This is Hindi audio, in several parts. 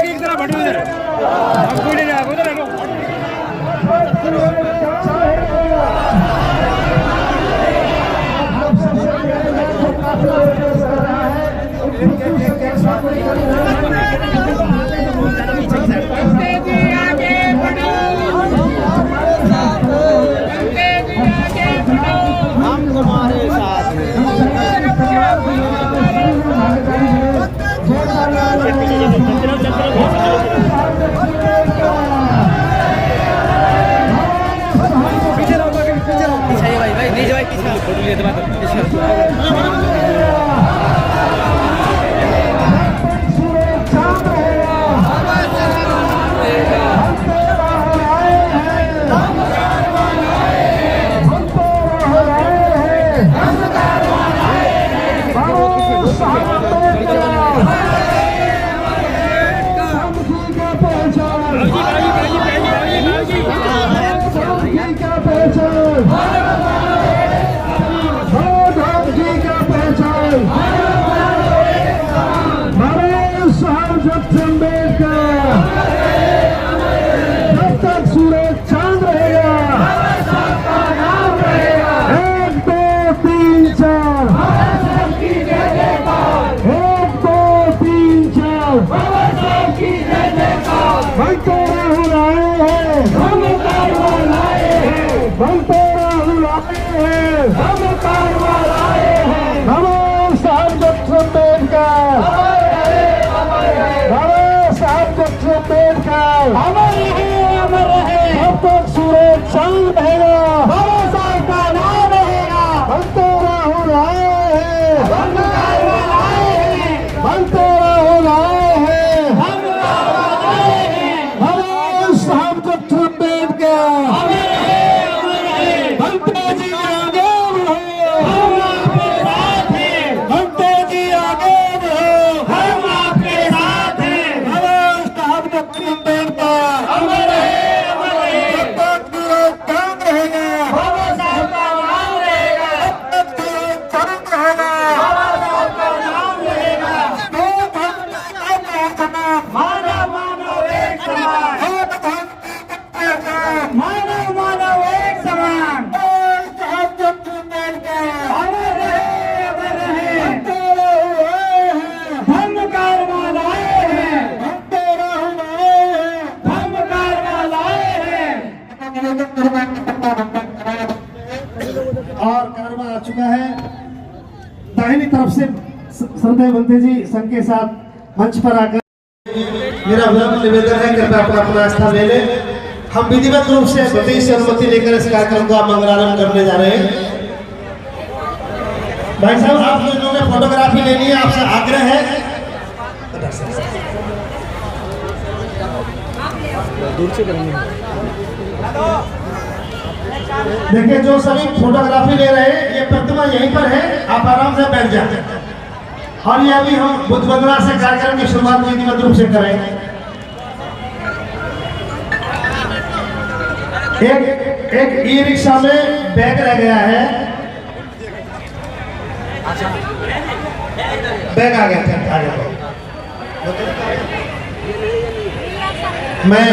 एक तरह बढ़ कोई नहीं उधर हम तुम्हारे साथ पीछे रहो भाई नहीं भाई पीछे फोटो लिए और कार्यक्रम आ चुका है। दाहिनी तरफ से श्रद्धेय बंते जी संघ के साथ मंच पर आकर मेरा निवेदन है कृपया अपना स्थान ले लें। हम विधिवत रूप से बंते से अनुमति लेकर इस कार्यक्रम का मंगलारंभ करने जा रहे हैं। भाई साहब आप लोगों ने फोटोग्राफी लेनी है, आपसे आग्रह है दूर से करेंगे। देखिए जो सभी फोटोग्राफी ले रहे हैं ये प्रतिमा यहीं पर है, आप आराम से बैठ जाते हैं। और ये अभी हम बुद्ध बंगला से कार्यक्रम की शुरुआत विधिवत रूप से करेंगे। एक ई रिक्शा में बैग रह गया है, बैग आ गया था। मैं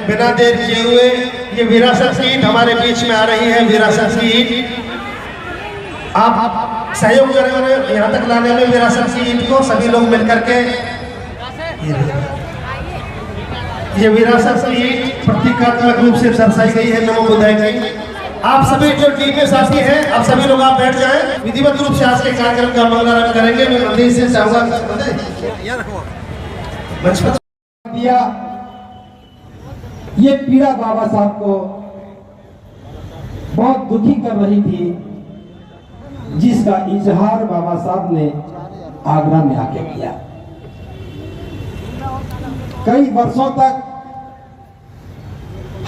बिना देर किए हुए ये विरासत की ईंट हमारे बीच में आ रही है। विरासत की ईंट आप सहयोग करें यहाँ तक लाने में विरासत की ईंट को सभी लोग मिलकर के। ये विरासत की ईंट प्रतीकात्मक रूप से दर्शाई गई है नमो बुद्धाय की। आप सभी जो टीम में साथी हैं आप सभी लोग आप बैठ जाएं। विधिवत रूप से आज के कार्यक्रम का मंगलारंभ करेंगे। मैं मंदिर से चाहूंगा दिया ये पीड़ा बाबा साहब को बहुत दुखी कर रही थी, जिसका इजहार बाबा साहब ने आगरा में आके किया। कई वर्षों तक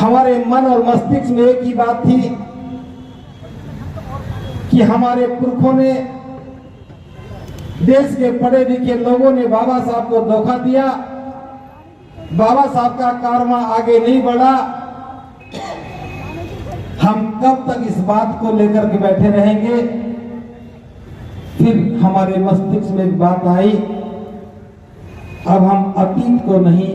हमारे मन और मस्तिष्क में एक ही बात थी कि हमारे पुरखों ने, देश के पढ़े लिखे लोगों ने बाबा साहब को धोखा दिया बाबा साहब का कारवां आगे नहीं बढ़ा, हम कब तक इस बात को लेकर के बैठे रहेंगे। फिर हमारे मस्तिष्क में एक बात आई, अब हम अतीत को नहीं,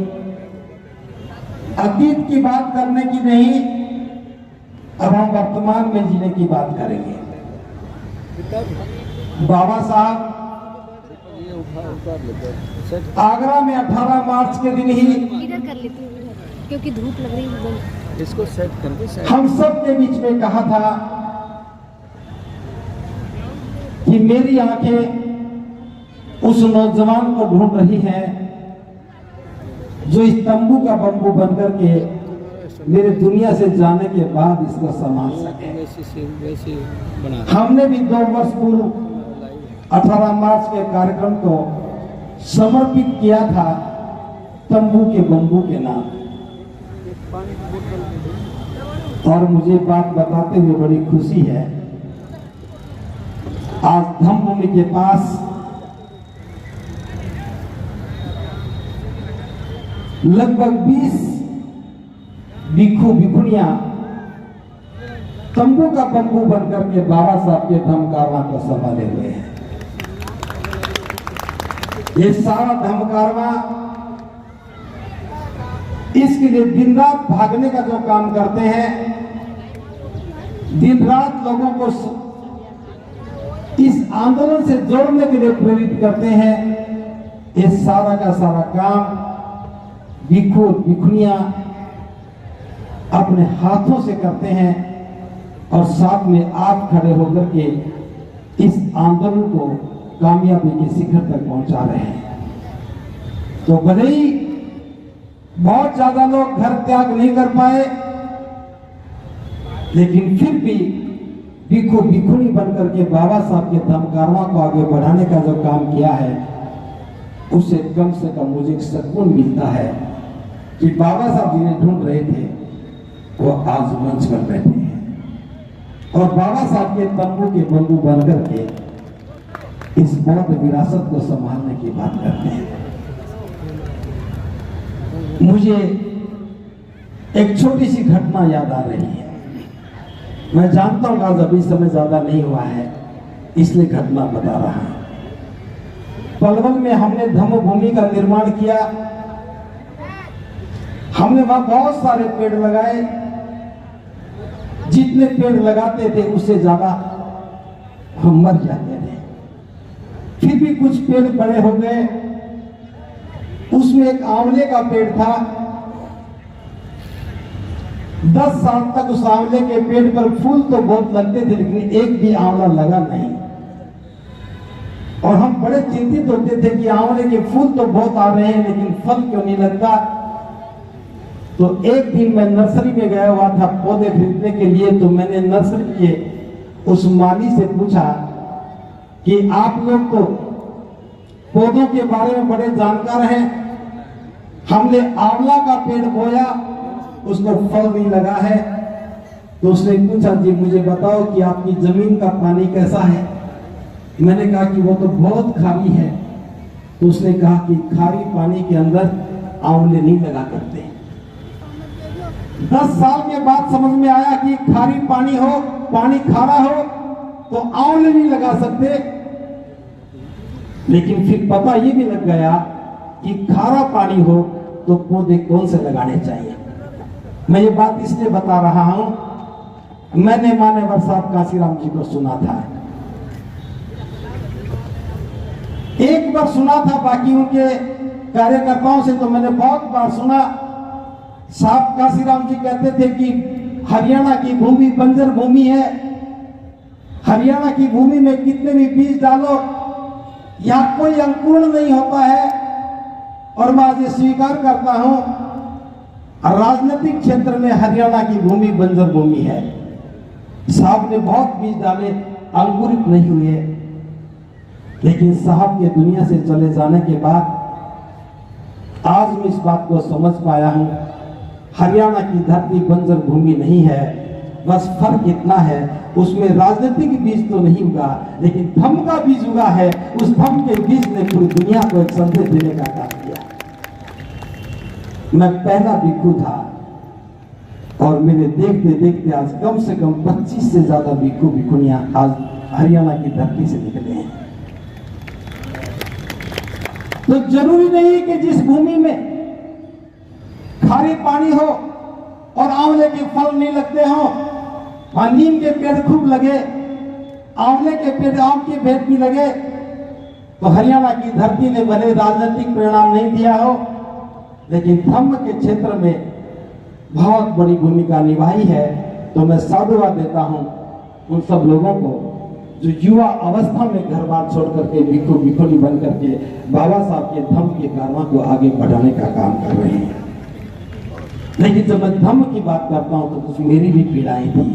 अतीत की बात करने की नहीं, अब हम वर्तमान में जीने की बात करेंगे। बाबा साहब आगरा में 18 मार्च के दिन ही इधर कर लेती हूँ क्योंकि धूप लग रही है। इसको सेट करके हम सब के बीच में कहा था कि मेरी आंखें उस नौजवान को ढूंढ रही हैं जो इस तंबू का बम्बू बनकर के मेरे दुनिया से जाने के बाद इसको संभाल सके। वैसे बना हमने भी 2 वर्ष पूर्व 18 मार्च के कार्यक्रम को समर्पित किया था तंबू के बम्बू के नाम। और मुझे बात बताते हुए बड़ी खुशी है, आज धम्मभूमि के पास लगभग 20 भिक्षु भिक्षुणियां तंबू का बम्बू बनकर के बाबा साहब के धम्मकारवां को संभाले हुए हैं। ये सारा धम्मकारवां इसके लिए दिन रात भागने का जो काम करते हैं, दिन रात लोगों को इस आंदोलन से जोड़ने के लिए प्रेरित करते हैं, ये सारा का सारा काम भिक्षु भिक्षुणियां अपने हाथों से करते हैं और साथ में आप खड़े होकर के इस आंदोलन को कामयाबी के शिखर तक पहुंचा रहे हैं। तो भले ही बहुत ज्यादा लोग घर त्याग नहीं कर पाए, लेकिन फिर भी भिक्षु भिक्षुणी बनकर के बाबा साहब के धम्मकारवां को आगे बढ़ाने का जो काम किया है, उससे कम मुझे सुकून मिलता है कि बाबा साहब जिन्हें ढूंढ रहे थे वो आज मंच पर बैठे हैं और बाबा साहब के तंबू के बंबू बनकर के इस बौद्ध विरासत को संभालने की बात करते हैं। मुझे एक छोटी सी घटना याद आ रही है। मैं जानता हूं आज अभी समय ज्यादा नहीं हुआ है, इसलिए घटना बता रहा हूं। पलवल में हमने धम्मभूमि का निर्माण किया। हमने वहां बहुत सारे पेड़ लगाए, जितने पेड़ लगाते थे उससे ज्यादा हम मर जाते थे। फिर भी कुछ पेड़ बड़े हो गए। उसमें एक आंवले का पेड़ था। 10 साल तक उस आंवले के पेड़ पर फूल तो बहुत लगते थे, लेकिन एक भी आंवला लगा नहीं। और हम बड़े चिंतित होते थे कि आंवले के फूल तो बहुत आ रहे हैं, लेकिन फल क्यों नहीं लगता। तो एक दिन मैं नर्सरी में गया हुआ था पौधे खरीदने के लिए। तो मैंने नर्सरी के उस माली से पूछा कि आप लोग तो पौधों के बारे में बड़े जानकार हैं, हमने आंवला का पेड़ बोया, उसको फल नहीं लगा है। तो उसने पूछा, जी मुझे बताओ कि आपकी जमीन का पानी कैसा है। मैंने कहा कि वो तो बहुत खारी है। तो उसने कहा कि खारी पानी के अंदर आंवले नहीं लगा करते। 10 साल के बाद समझ में आया कि खारी पानी हो, पानी खारा हो तो आंवले नहीं लगा सकते। लेकिन फिर पता ये भी लग गया कि खारा पानी हो तो पौधे कौन से लगाने चाहिए। मैं ये बात इसलिए बता रहा हूं, मैंने मान्यवर साहब काशीराम जी को सुना था, एक बार सुना था, बाकी उनके कार्यकर्ताओं से तो मैंने बहुत बार सुना। साहब काशीराम जी कहते थे कि हरियाणा की भूमि बंजर भूमि है, हरियाणा की भूमि में कितने भी बीज डालो यहां कोई अंकुरण नहीं होता है। और मैं आज ये स्वीकार करता हूं, राजनीतिक क्षेत्र में हरियाणा की भूमि बंजर भूमि है। साहब ने बहुत बीज डाले, अंकुरित नहीं हुए। लेकिन साहब के दुनिया से चले जाने के बाद आज मैं इस बात को समझ पाया हूं, हरियाणा की धरती बंजर भूमि नहीं है। बस फर्क इतना है, उसमें राजनीतिक बीज तो नहीं उगा, लेकिन धम्म का बीज उगा है। उस धम्म के बीज ने पूरी दुनिया को एक संदेश देने का काम किया। मैं पहला भिक्षु था और मेरे देखते देखते आज कम से कम 25 से ज्यादा भिक्षु भिक्षुनियां आज हरियाणा की धरती से निकले हैं। तो जरूरी नहीं कि जिस भूमि में खारी पानी हो और आंवले के फल नहीं लगते हो, वहां नीम के पेड़ खूब लगे, आंवले के पेड़, आम के पेड़ भी लगे, तो हरियाणा की धरती ने भले राजनीतिक परिणाम नहीं दिया हो, लेकिन धर्म के क्षेत्र में बहुत बड़ी भूमिका निभाई है। तो मैं साधुवाद देता हूं उन सब लोगों को जो युवा अवस्था में घर बार छोड़ करके भिक्षु भिक्षुणी बन करके बाबा साहब के धर्म के कार्यों को आगे बढ़ाने का काम कर रहे हैं। लेकिन जब मैं धर्म की बात करता हूं तो कुछ मेरी भी पीड़ाएं थी।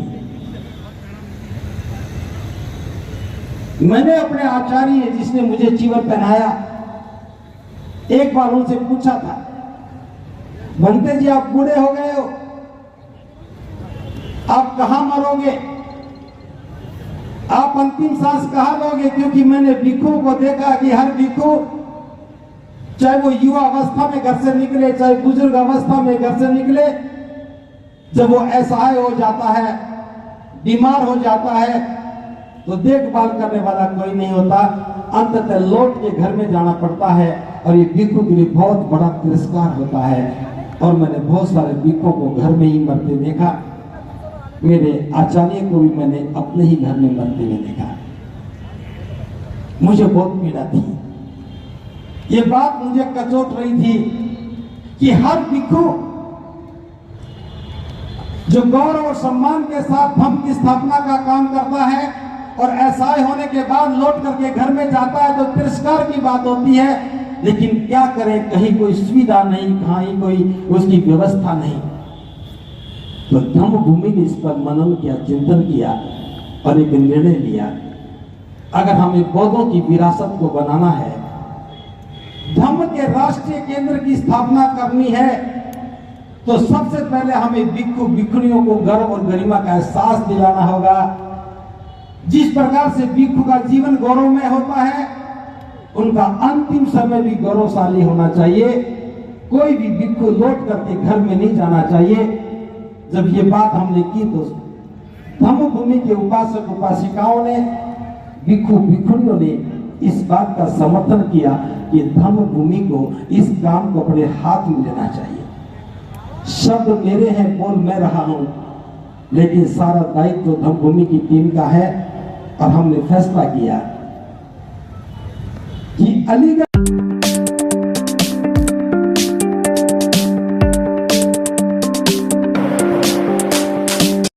मैंने अपने आचार्य जिसने मुझे चीवर पहनाया, एक बार उनसे पूछा था, भंते जी आप बूढ़े हो गए हो, आप कहां मरोगे, आप अंतिम सांस कहां लोगे? क्योंकि मैंने भिक्षुओं को देखा कि हर भिक्षु चाहे वो युवा अवस्था में घर से निकले, चाहे बुजुर्ग अवस्था में घर से निकले, जब वो असहाय हो जाता है, बीमार हो जाता है, तो देखभाल करने वाला कोई नहीं होता, अंततः लौट के घर में जाना पड़ता है। और ये भिक्षु के लिए बहुत बड़ा तिरस्कार होता है। और मैंने बहुत सारे भिक्षुओं को घर में ही मरते देखा। मेरे आचार्य को भी मैंने अपने ही घर में मरते हुए देखा। मुझे बहुत पीड़ा थी। ये बात मुझे कचोट रही थी कि हर भिक्षु जो गौरव और सम्मान के साथ धर्म की स्थापना का काम करता है और असहाय होने के बाद लौट करके घर में जाता है, तो तिरस्कार की बात होती है। लेकिन क्या करें, कहीं कोई सुविधा नहीं, कहीं कोई उसकी व्यवस्था नहीं। तो धम्म भूमि ने इस पर मनन किया, चिंतन किया और एक निर्णय लिया, अगर हमें बौद्धों की विरासत को बनाना है, धम्म के राष्ट्रीय केंद्र की स्थापना करनी है, तो सबसे पहले हमें भिक्षु भिक्षुणियों को गर्व और गरिमा का एहसास दिलाना होगा। जिस प्रकार से भिक्षु का जीवन गौरवमय होता है, उनका अंतिम समय भी गौरवशाली होना चाहिए। कोई भी भिक्षु लौट करके घर में नहीं जाना चाहिए। जब ये बात हमने की तो धम्म भूमि के उपासक उपासिकाओं ने, भिक्षु भिक्षुणियों ने इस बात का समर्थन किया कि धम्म भूमि को, इस काम को अपने हाथ में लेना चाहिए। शब्द मेरे हैं, बोल मैं रहा हूं, लेकिन सारा दायित्व तो धम्म भूमि की टीम का है। और हमने फैसला किया कि अलीगढ़